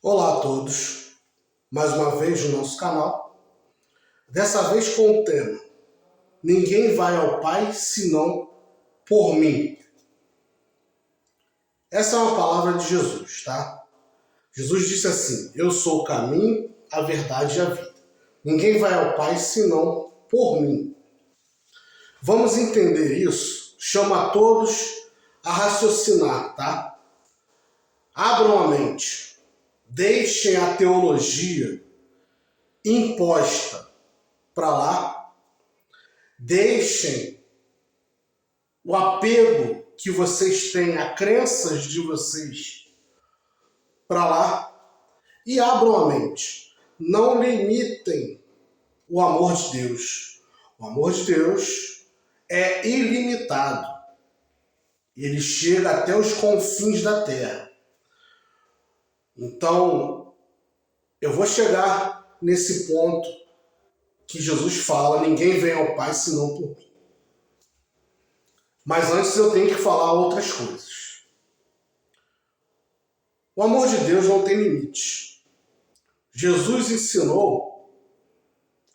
Olá a todos, mais uma vez no nosso canal, dessa vez com o tema Ninguém vai ao Pai senão por mim. Essa é uma palavra de Jesus, tá? Jesus disse assim: Eu sou o caminho, a verdade e a vida. Ninguém vai ao Pai senão por mim. Vamos entender isso? Chama a todos a raciocinar, tá? Abram a mente. Deixem a teologia imposta para lá. Deixem o apego que vocês têm a crenças de vocês para lá e abram a mente. Não limitem o amor de Deus. O amor de Deus é ilimitado. Ele chega até os confins da terra. Então, eu vou chegar nesse ponto que Jesus fala, ninguém vem ao Pai senão por mim. Mas antes eu tenho que falar outras coisas. O amor de Deus não tem limite. Jesus ensinou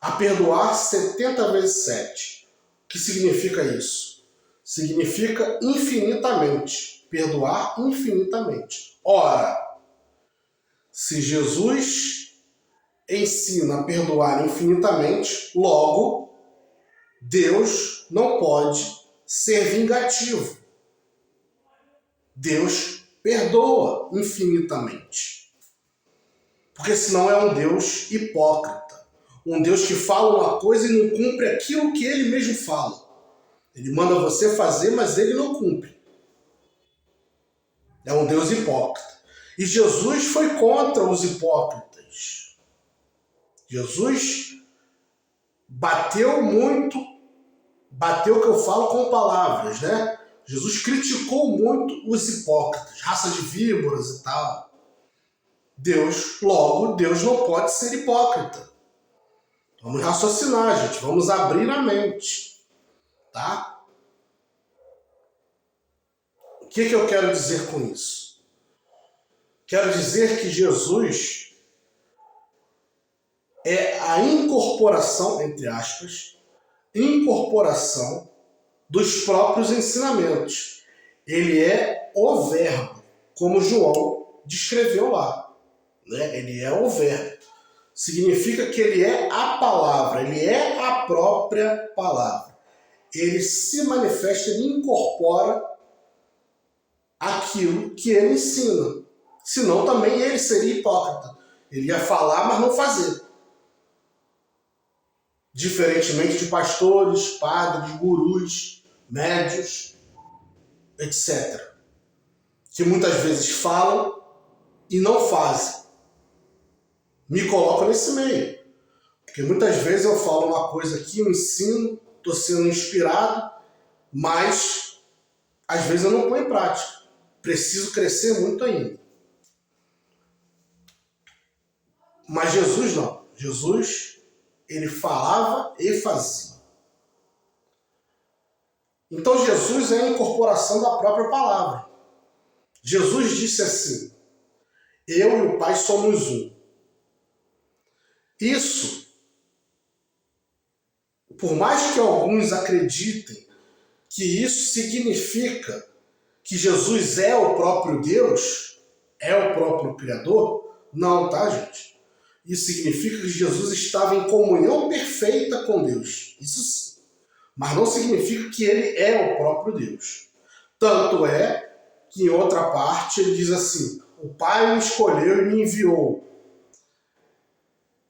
a perdoar 70 vezes 7. O que significa isso? Significa infinitamente. Perdoar infinitamente. Ora, se Jesus ensina a perdoar infinitamente, logo, Deus não pode ser vingativo. Deus perdoa infinitamente. Porque senão é um Deus hipócrita. Um Deus que fala uma coisa e não cumpre aquilo que ele mesmo fala. Ele manda você fazer, mas ele não cumpre. É um Deus hipócrita. E Jesus foi contra os hipócritas. Jesus bateu muito, bateu que eu falo com palavras, né? Jesus criticou muito os hipócritas, raça de víboras e tal. Deus não pode ser hipócrita. Vamos raciocinar, gente, vamos abrir a mente, tá? O que eu quero dizer com isso? Quero dizer que Jesus é a incorporação, entre aspas, incorporação dos próprios ensinamentos. Ele é o verbo, como João descreveu lá. Né? Ele é o verbo. Significa que ele é a palavra, ele é a própria palavra. Ele se manifesta, ele incorpora aquilo que ele ensina. Senão também ele seria hipócrita. Ele ia falar, mas não fazer. Diferentemente de pastores, padres, gurus, médios, etc. Que muitas vezes falam e não fazem. Me coloco nesse meio. Porque muitas vezes eu falo uma coisa aqui, eu ensino, estou sendo inspirado, mas às vezes eu não ponho em prática. Preciso crescer muito ainda. Mas Jesus não. Jesus, ele falava e fazia. Então Jesus é a incorporação da própria palavra. Jesus disse assim: eu e o Pai somos um. Isso, por mais que alguns acreditem que isso significa que Jesus é o próprio Deus, é o próprio Criador, não, tá, gente? Isso significa que Jesus estava em comunhão perfeita com Deus. Isso sim. Mas não significa que ele é o próprio Deus. Tanto é que em outra parte ele diz assim: o Pai me escolheu e me enviou.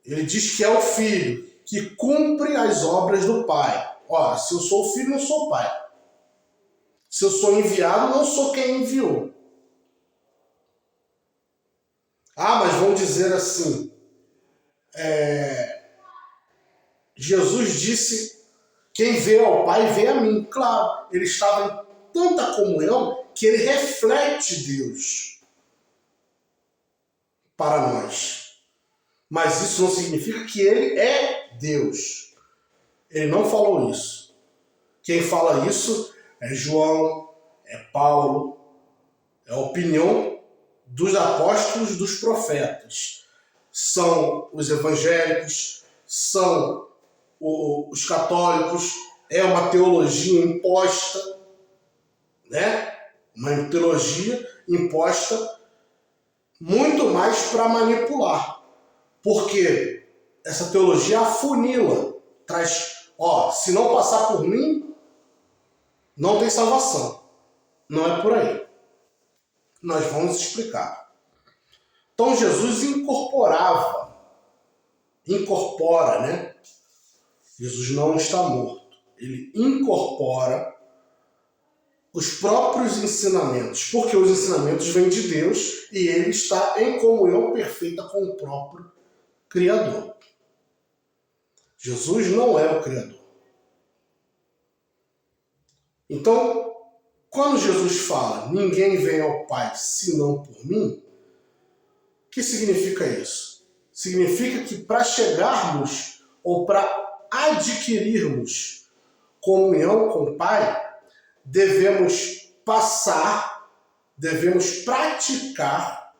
Ele diz que é o Filho que cumpre as obras do Pai. Ora, se eu sou o Filho, não sou o Pai. Se eu sou enviado, não sou quem enviou. Ah, mas vão dizer assim, Jesus disse, quem vê ao Pai vê a mim. Claro, ele estava em tanta comunhão que ele reflete Deus para nós. Mas isso não significa que ele é Deus. Ele não falou isso. Quem fala isso é João, é Paulo, é a opinião dos apóstolos, dos profetas. São os evangélicos, são os católicos, é uma teologia imposta, né? Uma teologia imposta muito mais para manipular. Porque essa teologia afunila, traz, se não passar por mim, não tem salvação. Não é por aí. Nós vamos explicar. Então Jesus incorpora, né? Jesus não está morto. Ele incorpora os próprios ensinamentos, porque os ensinamentos vêm de Deus e ele está em comunhão perfeita com o próprio Criador. Jesus não é o Criador. Então, quando Jesus fala, ninguém vem ao Pai senão por mim, o que significa isso? Significa que para chegarmos ou para adquirirmos comunhão com o Pai, devemos praticar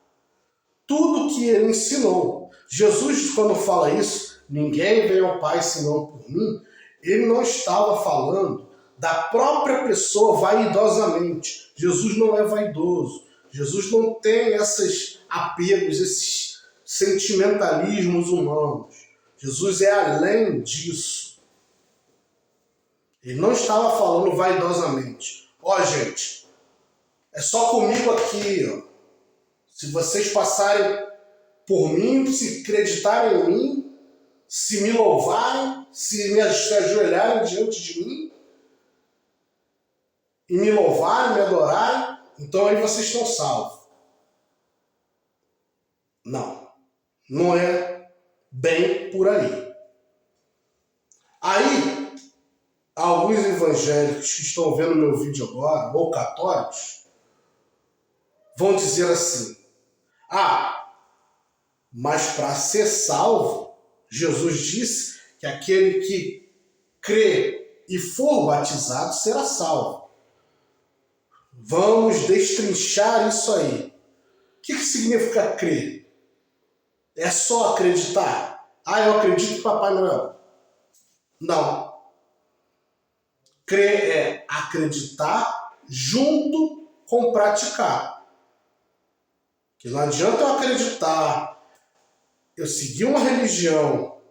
tudo que ele ensinou. Jesus, quando fala isso, ninguém vem ao Pai senão por mim, ele não estava falando da própria pessoa vaidosamente. Jesus não é vaidoso. Jesus não tem esses apegos, esses sentimentalismos humanos. Jesus é além disso. Ele não estava falando vaidosamente. Gente, é só comigo aqui. Se vocês passarem por mim, se acreditarem em mim, se me louvarem, se ajoelharem diante de mim, e me louvarem, me adorarem, então aí vocês estão salvos. Não é bem por aí. Aí, alguns evangélicos que estão vendo meu vídeo agora, ou católicos, vão dizer assim, mas para ser salvo, Jesus disse que aquele que crê e for batizado será salvo. Vamos destrinchar isso aí. O que significa crer? É só acreditar? Eu acredito em Papai Noel. Não. Crer é acreditar junto com praticar. Que não adianta eu acreditar, eu seguir uma religião,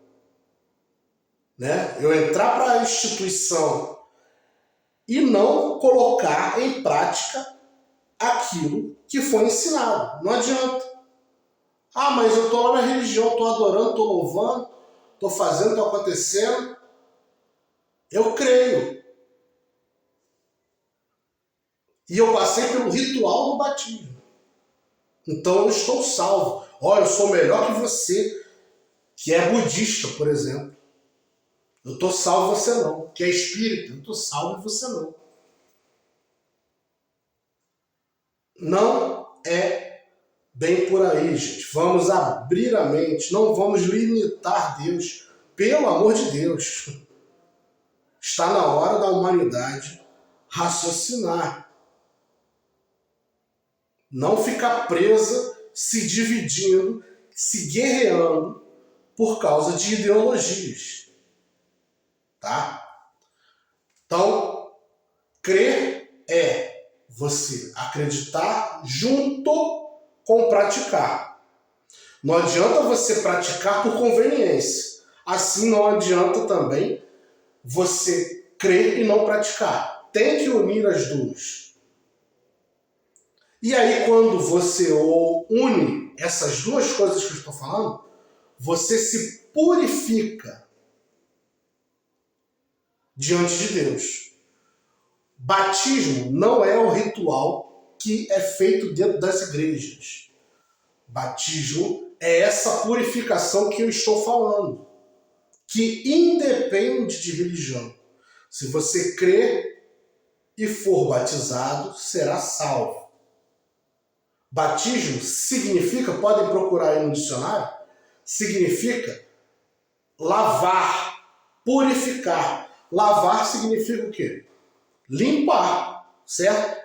né? Eu entrar para a instituição e não colocar em prática aquilo que foi ensinado. Não adianta. Mas eu estou lá na religião, estou adorando, estou louvando, estou fazendo, estou acontecendo. Eu creio. E eu passei pelo ritual do batismo. Então eu estou salvo. Eu sou melhor que você, que é budista, por exemplo. Eu estou salvo, você não. Que é espírita, eu estou salvo e você não. Não é bem por aí, gente. Vamos abrir a mente, não vamos limitar Deus. Pelo amor de Deus. Está na hora da humanidade raciocinar. Não ficar presa, se dividindo, se guerreando por causa de ideologias. Tá? Então, crer é você acreditar junto com praticar. Não adianta você praticar por conveniência. Assim não adianta também você crer e não praticar. Tem que unir as duas. E aí, quando você une essas duas coisas que eu estou falando, você se purifica diante de Deus. Batismo não é o ritual que é feito dentro das igrejas. Batismo é essa purificação que eu estou falando, que independe de religião. Se você crer e for batizado, será salvo. Batismo significa, podem procurar aí no dicionário, significa lavar, purificar. Lavar significa o quê? Limpar, certo?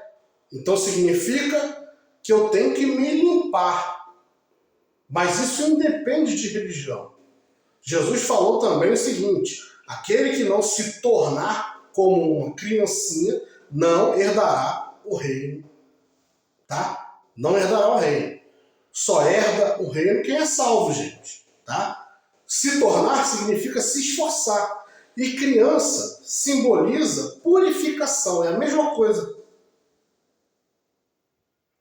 Então significa que eu tenho que me limpar. Mas isso independe de religião. Jesus falou também o seguinte: aquele que não se tornar como uma criancinha não herdará o reino. Tá? Não herdará o reino. Só herda o reino quem é salvo, gente. Tá? Se tornar significa se esforçar. E criança simboliza purificação. É a mesma coisa.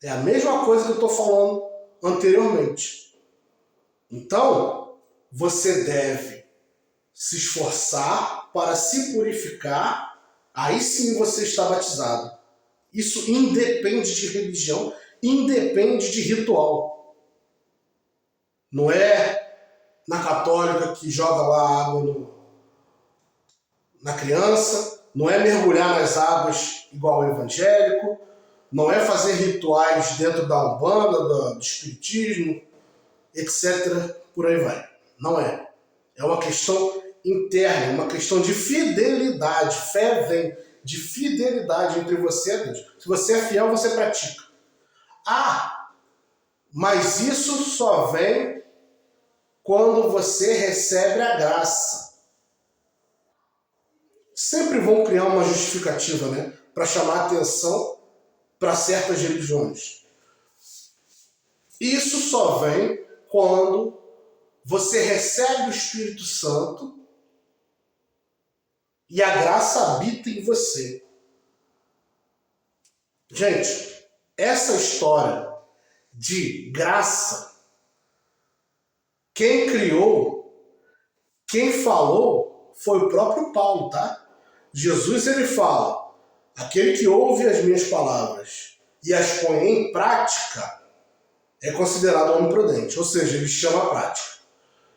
É a mesma coisa que eu estou falando anteriormente. Então, você deve se esforçar para se purificar. Aí sim você está batizado. Isso independe de religião, independe de ritual. Não é na católica que joga lá água na criança, não é mergulhar nas águas igual ao evangélico, não é fazer rituais dentro da Umbanda, do espiritismo, etc. Por aí vai. Não é. É uma questão interna, uma questão de fidelidade. Fé vem de fidelidade entre você e Deus. Se você é fiel, você pratica. Ah, mas isso só vem quando você recebe a graça. Sempre vão criar uma justificativa, né, para chamar atenção para certas religiões. Isso só vem quando você recebe o Espírito Santo e a graça habita em você. Gente, essa história de graça, quem criou, quem falou, foi o próprio Paulo, tá? Jesus, ele fala: aquele que ouve as minhas palavras e as põe em prática é considerado homem prudente. Ou seja, ele chama a prática.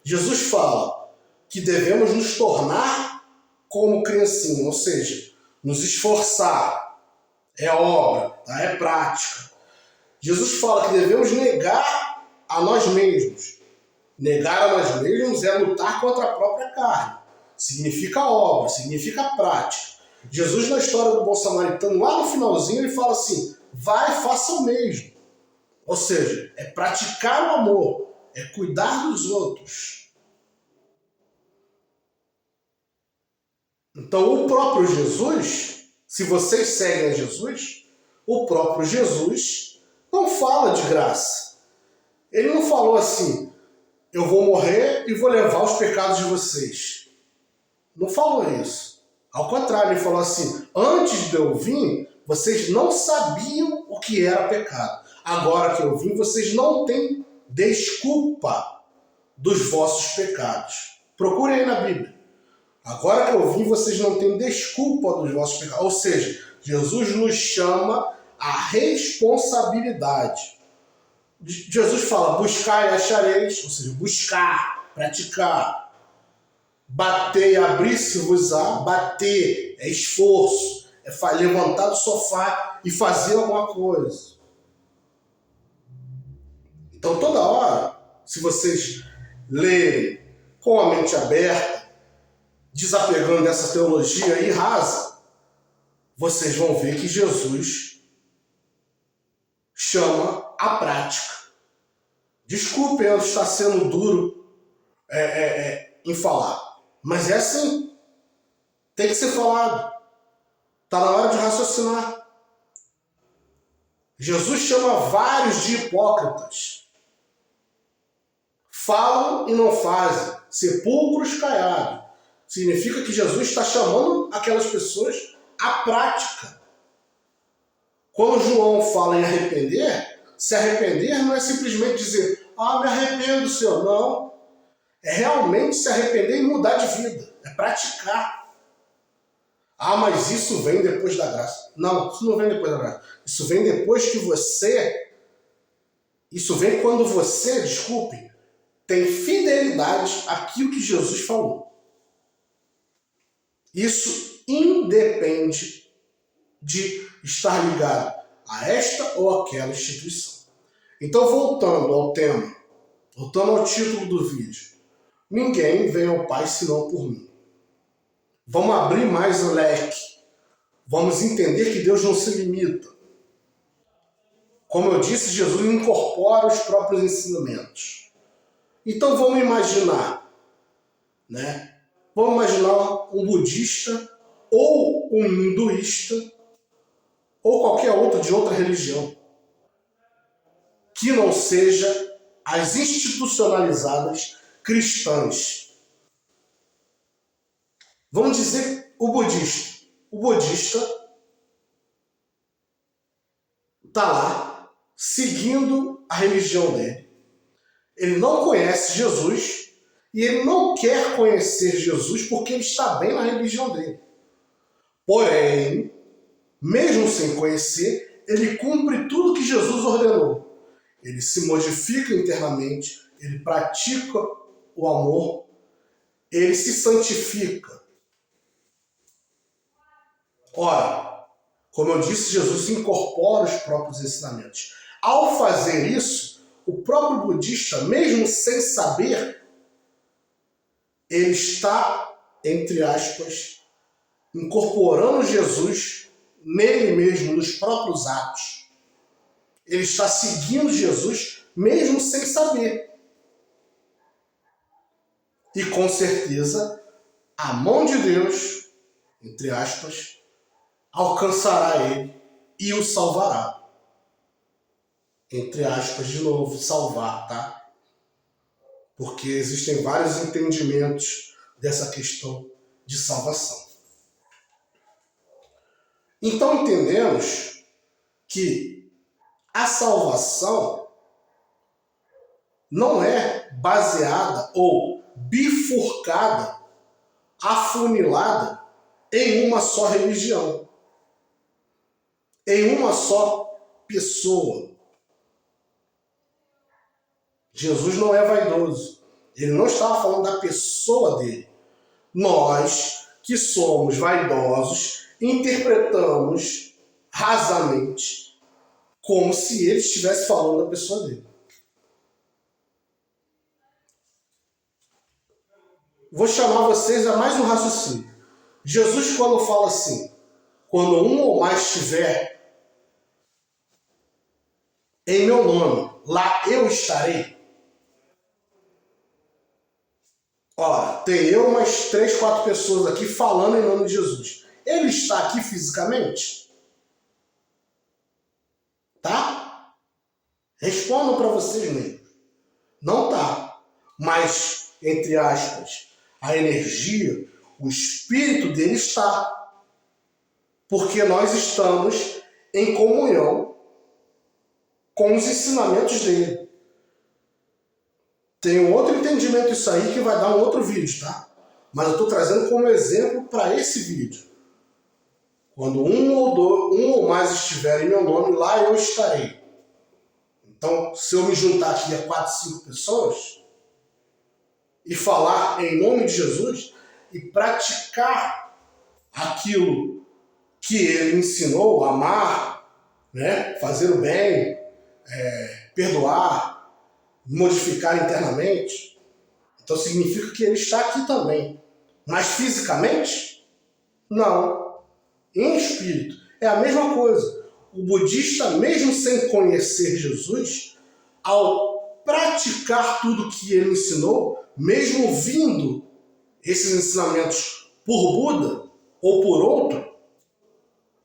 Jesus fala que devemos nos tornar como criancinha, ou seja, nos esforçar. É obra, tá? É prática. Jesus fala que devemos negar a nós mesmos. Negar a nós mesmos é lutar contra a própria carne. Significa obra, significa prática. Jesus, na história do bom samaritano, lá no finalzinho, ele fala assim: vai, faça o mesmo. Ou seja, é praticar o amor, é cuidar dos outros. Então, o próprio Jesus, se vocês seguem a Jesus, o próprio Jesus não fala de graça. Ele não falou assim: eu vou morrer e vou levar os pecados de vocês. Não falou isso. Ao contrário, ele falou assim: antes de eu vir, vocês não sabiam o que era pecado. Agora que eu vim, vocês não têm desculpa dos vossos pecados. Procurem aí na Bíblia. Agora que eu vim, vocês não têm desculpa dos vossos pecados. Ou seja, Jesus nos chama à responsabilidade. Jesus fala: buscar e achareis, ou seja, buscar, praticar. Bater e abrir-se-vos-á. Bater é esforço, é levantar do sofá e fazer alguma coisa. Então, toda hora, se vocês lerem com a mente aberta, desapegando dessa teologia aí rasa, vocês vão ver que Jesus chama a prática. Desculpem eu estar sendo duro em falar, mas é assim. Tem que ser falado. Está na hora de raciocinar. Jesus chama vários de hipócritas. Falam e não fazem. Sepulcros caiados. Significa que Jesus está chamando aquelas pessoas à prática. Quando João fala em arrepender, se arrepender não é simplesmente dizer: ah, me arrependo, Senhor. Não. É realmente se arrepender e mudar de vida. É praticar. Ah, mas isso vem depois da graça. Não, isso não vem depois da graça. Isso vem depois que você... Isso vem quando você, desculpe, tem fidelidade àquilo que Jesus falou. Isso independe de estar ligado a esta ou aquela instituição. Então, voltando ao tema, voltando ao título do vídeo: ninguém vem ao Pai senão por mim. Vamos abrir mais o leque. Vamos entender que Deus não se limita. Como eu disse, Jesus incorpora os próprios ensinamentos. Então vamos imaginar, né? Vamos imaginar um budista ou um hinduísta ou qualquer outro de outra religião que não seja as institucionalizadas cristãs. Vamos dizer o budista. O budista está lá seguindo a religião dele. Ele não conhece Jesus e ele não quer conhecer Jesus porque ele está bem na religião dele. Porém, mesmo sem conhecer, ele cumpre tudo que Jesus ordenou. Ele se modifica internamente, ele pratica o amor, ele se santifica. Ora, como eu disse, Jesus incorpora os próprios ensinamentos. Ao fazer isso, o próprio budista, mesmo sem saber, ele está, entre aspas, incorporando Jesus nele mesmo, nos próprios atos. Ele está seguindo Jesus mesmo sem saber. E com certeza, a mão de Deus, entre aspas, alcançará ele e o salvará. Entre aspas, de novo, salvar, tá? Porque existem vários entendimentos dessa questão de salvação. Então entendemos que a salvação não é baseada ou bifurcada, afunilada em uma só religião, em uma só pessoa. Jesus não é vaidoso. Ele não estava falando da pessoa dele. Nós, que somos vaidosos, interpretamos rasamente como se ele estivesse falando da pessoa dele. Vou chamar vocês a mais um raciocínio. Jesus, quando fala assim, quando um ou mais estiver em meu nome, lá eu estarei. Ó, tem eu mais 3, 4 pessoas aqui falando em nome de Jesus. Ele está aqui fisicamente? Tá? Respondam para vocês mesmos. Não tá. Mas, entre aspas, a energia, o espírito dele está. Porque nós estamos em comunhão com os ensinamentos dele. Tem um outro entendimento disso aí que vai dar um outro vídeo, tá? Mas eu estou trazendo como exemplo para esse vídeo. Quando um ou mais estiver em meu nome, lá eu estarei. Então, se eu me juntar aqui a 4, 5 pessoas e falar em nome de Jesus e praticar aquilo que ele ensinou, amar, né? Fazer o bem, perdoar, modificar internamente, então significa que ele está aqui também. Mas fisicamente? Não. Em espírito. É a mesma coisa. O budista, mesmo sem conhecer Jesus, ao praticar tudo que ele ensinou, mesmo ouvindo esses ensinamentos por Buda ou por outro,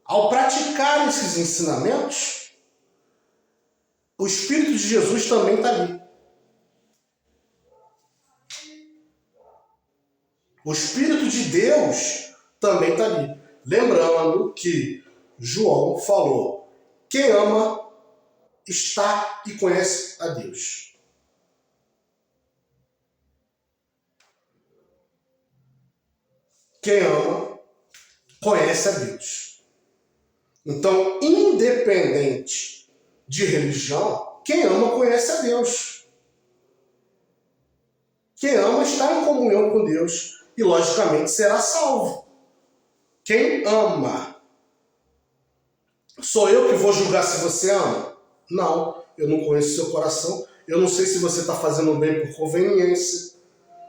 ao praticar esses ensinamentos, o Espírito de Jesus também está ali. O Espírito de Deus também está ali. Lembrando que João falou, quem ama está e conhece a Deus. Quem ama conhece a Deus. Então, independente de religião, quem ama conhece a Deus. Quem ama está em comunhão com Deus e, logicamente, será salvo. Quem ama. Sou eu que vou julgar se você ama? Não, eu não conheço seu coração. Eu não sei se você está fazendo bem por conveniência,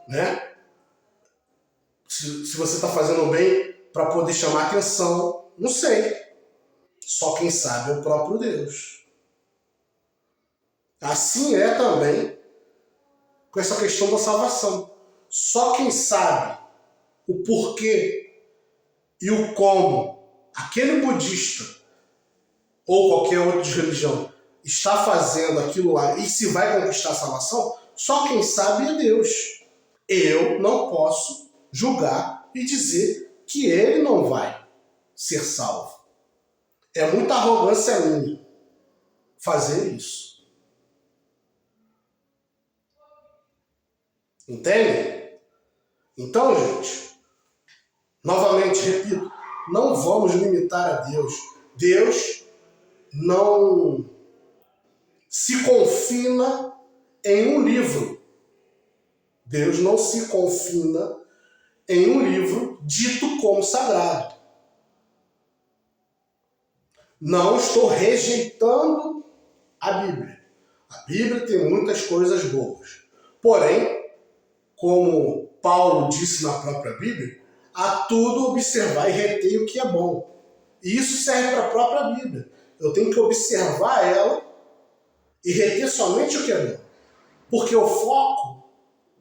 né? Se você está fazendo bem para poder chamar atenção, não sei. Só quem sabe é o próprio Deus. Assim é também com essa questão da salvação. Só quem sabe o porquê e o como aquele budista ou qualquer outro de religião está fazendo aquilo lá e se vai conquistar a salvação, só quem sabe é Deus. Eu não posso julgar e dizer que ele não vai ser salvo. É muita arrogância minha fazer isso. Entende? Então, gente, novamente repito, não vamos limitar a Deus. Deus não se confina em um livro. Deus não se confina em um livro dito como sagrado. Não estou rejeitando a Bíblia. A Bíblia tem muitas coisas boas. Porém, como Paulo disse na própria Bíblia, a tudo observar e reter o que é bom. E isso serve para a própria Bíblia. Eu tenho que observar ela e reter somente o que é bom. Porque o foco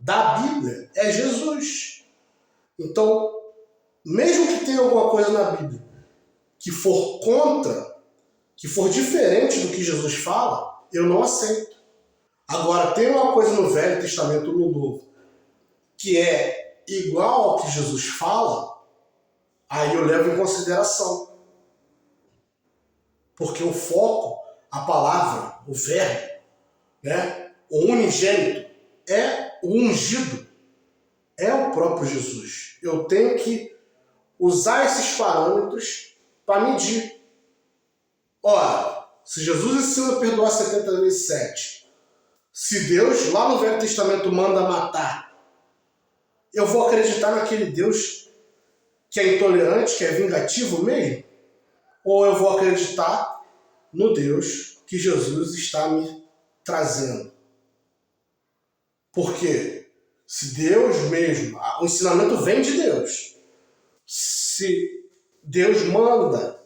da Bíblia é Jesus. Então, mesmo que tenha alguma coisa na Bíblia que for contra, que for diferente do que Jesus fala, eu não aceito. Agora, tem uma coisa no Velho Testamento e no Novo que é igual ao que Jesus fala, aí eu levo em consideração. Porque o foco, a palavra, o verbo, né, o unigênito, é o ungido, é o próprio Jesus. Eu tenho que usar esses parâmetros para medir. Ora, se Jesus ensina a perdoar 70 vezes 7, se Deus lá no Velho Testamento manda matar, eu vou acreditar naquele Deus que é intolerante, que é vingativo mesmo? Ou eu vou acreditar no Deus que Jesus está me trazendo? Porque se Deus mesmo, o ensinamento vem de Deus. Se Deus manda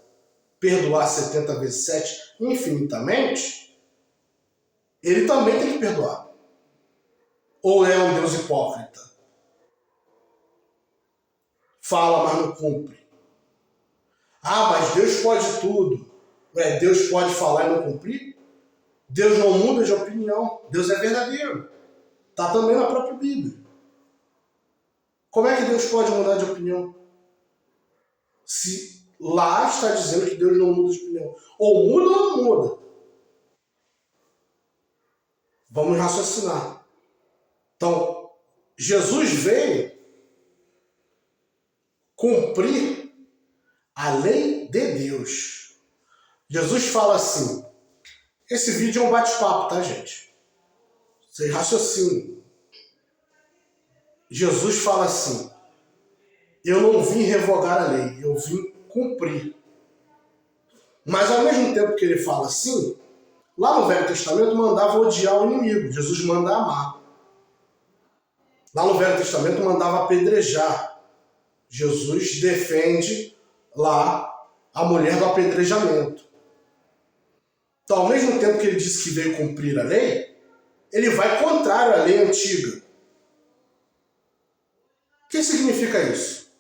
perdoar 70 vezes 7 infinitamente, ele também tem que perdoar. Ou é um Deus hipócrita? Fala, mas não cumpre. Ah, mas Deus pode tudo. Deus pode falar e não cumprir? Deus não muda de opinião. Deus é verdadeiro. Está também na própria Bíblia. Como é que Deus pode mudar de opinião? Se lá está dizendo que Deus não muda de opinião. Ou muda ou não muda. Vamos raciocinar. Então, Jesus veio cumprir a lei de Deus. Jesus fala assim, esse vídeo é um bate-papo, tá, gente? Vocês raciocinem. Jesus fala assim, eu não vim revogar a lei, eu vim cumprir. Mas ao mesmo tempo que ele fala assim, lá no Velho Testamento mandava odiar o inimigo, Jesus manda amar. Lá no Velho Testamento mandava apedrejar. Jesus defende lá a mulher do apedrejamento. Então, ao mesmo tempo que ele disse que veio cumprir a lei, ele vai contrário à lei antiga. O que significa isso?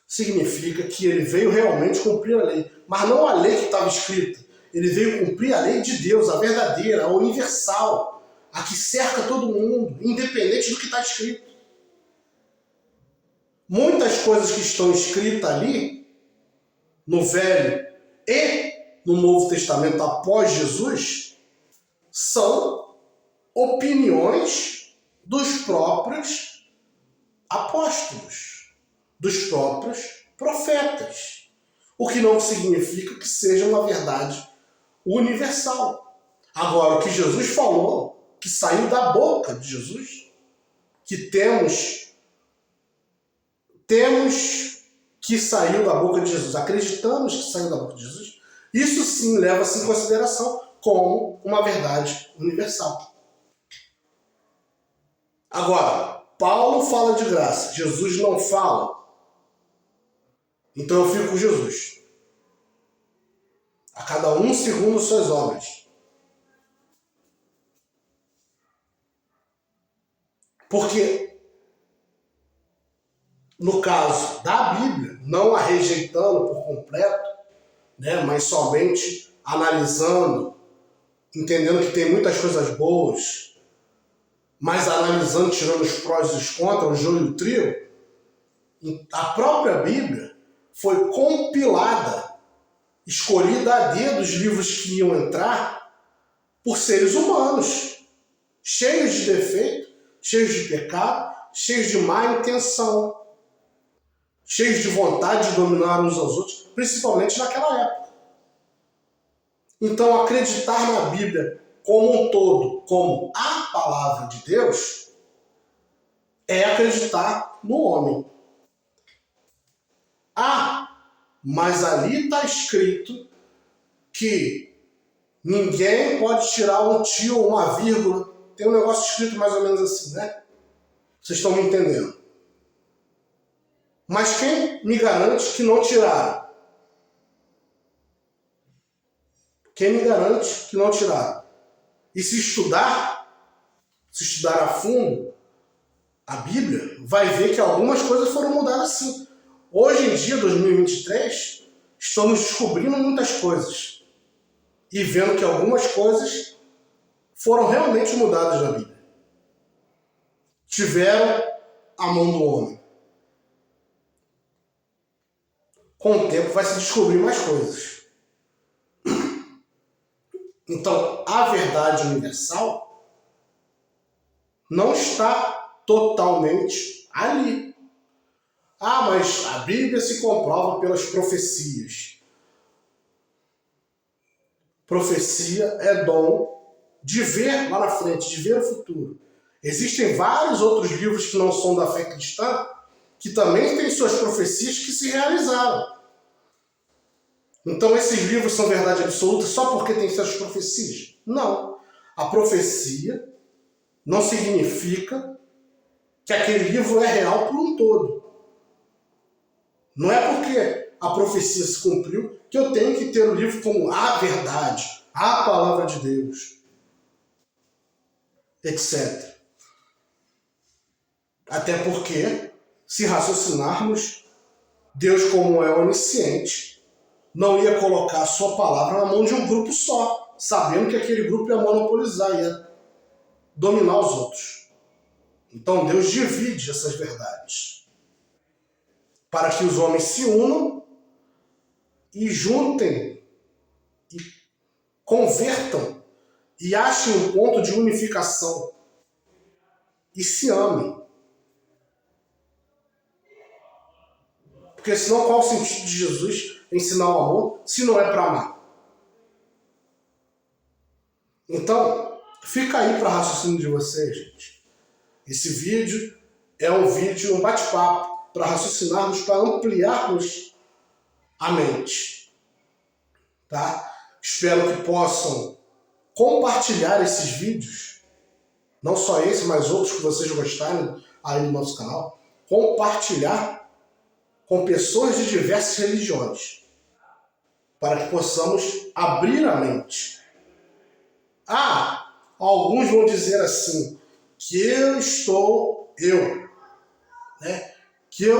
Significa que ele veio realmente cumprir a lei, mas não a lei que estava escrita. Ele veio cumprir a lei de Deus, a verdadeira, a universal, a que cerca todo mundo, independente do que está escrito. Muitas coisas que estão escritas ali, no Velho e no Novo Testamento após Jesus, são opiniões dos próprios apóstolos, dos próprios profetas. O que não significa que seja uma verdade universal. Agora, o que Jesus falou, que saiu da boca de Jesus, que temos que saiu da boca de Jesus, acreditamos que saiu da boca de Jesus, isso sim leva-se em consideração como uma verdade universal. Agora, Paulo fala de graça, Jesus não fala. Então eu fico com Jesus. A cada um segundo suas obras. Porque, no caso da Bíblia, não a rejeitando por completo, né, mas somente analisando, entendendo que tem muitas coisas boas, mas analisando, tirando os prós e os contras, o joio e o trigo, a própria Bíblia foi compilada, escolhida a dedo os livros que iam entrar por seres humanos, cheios de defeito, cheios de pecado, cheios de má intenção, cheios de vontade de dominar uns aos outros, principalmente naquela época. Então, acreditar na Bíblia como um todo, como a palavra de Deus, é acreditar no homem. Mas ali está escrito que ninguém pode tirar um tio ou uma vírgula. Tem um negócio escrito mais ou menos assim, né? Vocês estão me entendendo. Mas quem me garante que não tiraram? Quem me garante que não tiraram? E se estudar a fundo a Bíblia, vai ver que algumas coisas foram mudadas sim. Hoje em dia, 2023, estamos descobrindo muitas coisas e vendo que algumas coisas foram realmente mudadas na Bíblia. Tiveram a mão do homem. Com o tempo vai se descobrir mais coisas. Então, a verdade universal não está totalmente ali. Mas a Bíblia se comprova pelas profecias. Profecia é dom de ver lá na frente, de ver o futuro. Existem vários outros livros que não são da fé cristã, que também têm suas profecias que se realizaram. Então esses livros são verdade absoluta só porque tem suas profecias? Não. A profecia não significa que aquele livro é real por um todo. Não é porque a profecia se cumpriu que eu tenho que ter o livro como a verdade, a palavra de Deus, etc. Até porque, se raciocinarmos, Deus, como é onisciente, não ia colocar a sua palavra na mão de um grupo só, sabendo que aquele grupo ia monopolizar, ia dominar os outros. Então Deus divide essas verdades para que os homens se unam e juntem e convertam e achem um ponto de unificação e se amem. Porque senão qual o sentido de Jesus ensinar o amor se não é para amar? Então, fica aí para raciocínio de vocês, gente. Esse vídeo é um bate-papo para raciocinarmos, para ampliarmos a mente. Tá? Espero que possam compartilhar esses vídeos, não só esse, mas outros que vocês gostarem aí no nosso canal, compartilhar com pessoas de diversas religiões, para que possamos abrir a mente. Alguns vão dizer assim, que eu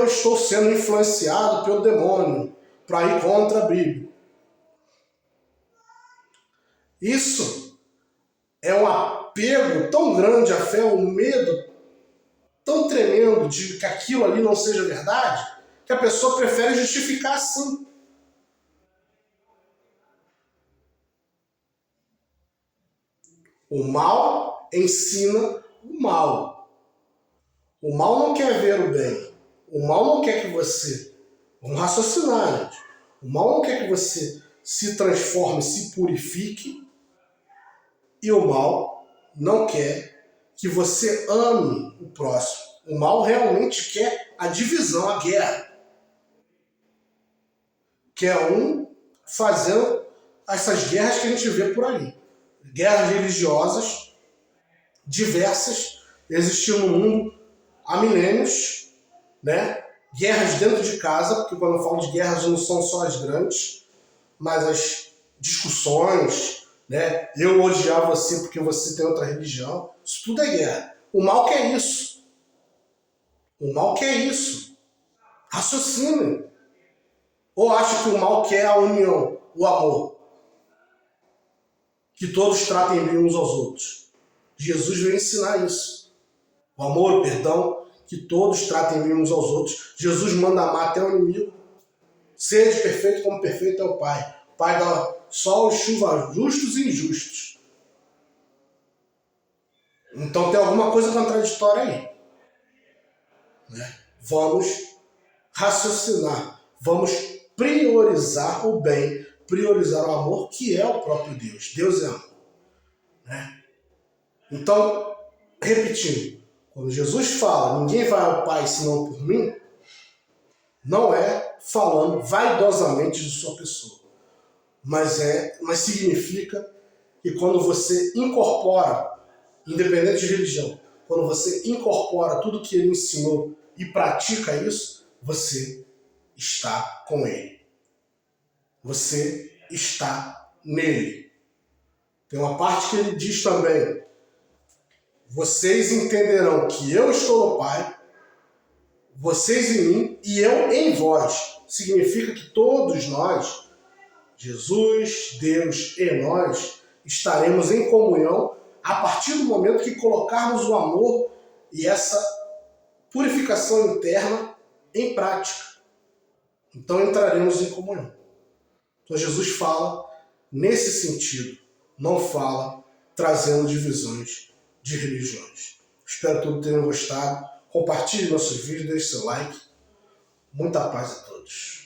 estou sendo influenciado pelo demônio para ir contra a Bíblia. Isso é um apego tão grande à fé, um medo tão tremendo de que aquilo ali não seja verdade, que a pessoa prefere justificar assim. O mal ensina o mal. O mal não quer ver o bem. O mal não quer que você... Vamos raciocinar, gente. O mal não quer que você se transforme, se purifique. E o mal não quer que você ame o próximo. O mal realmente quer a divisão, a guerra. Quer um fazendo essas guerras que a gente vê por aí. Guerras religiosas diversas existindo no mundo há milênios, né? Guerras dentro de casa, porque quando eu falo de guerras não são só as grandes, mas as discussões, né? Eu odiar você porque você tem outra religião, isso tudo é guerra. O mal quer isso. O mal quer isso. Raciocine. Ou acha que o mal quer a união, o amor? Que todos tratem bem uns aos outros. Jesus veio ensinar isso. O amor, o perdão, que todos tratem bem uns aos outros. Jesus manda amar até o inimigo. Seja perfeito como perfeito é o Pai. O Pai dá sol e chuva justos e injustos. Então tem alguma coisa contraditória aí. Né? Vamos raciocinar. Vamos priorizar o bem, priorizar o amor, que é o próprio Deus. Deus é amor. Né? Então, repetindo, quando Jesus fala, ninguém vai ao Pai senão por mim, não é falando vaidosamente de sua pessoa, mas significa que quando você incorpora, independente de religião, quando você incorpora tudo que ele ensinou e pratica isso, você está com ele. Você está nele. Tem uma parte que ele diz também: vocês entenderão que eu estou no Pai, vocês em mim e eu em vós. Significa que todos nós, Jesus, Deus e nós, estaremos em comunhão a partir do momento que colocarmos o amor e essa purificação interna em prática. Então entraremos em comunhão. Então Jesus fala nesse sentido, não fala trazendo divisões de religiões. Espero que todos tenham gostado. Compartilhe nossos vídeos, deixe seu like. Muita paz a todos.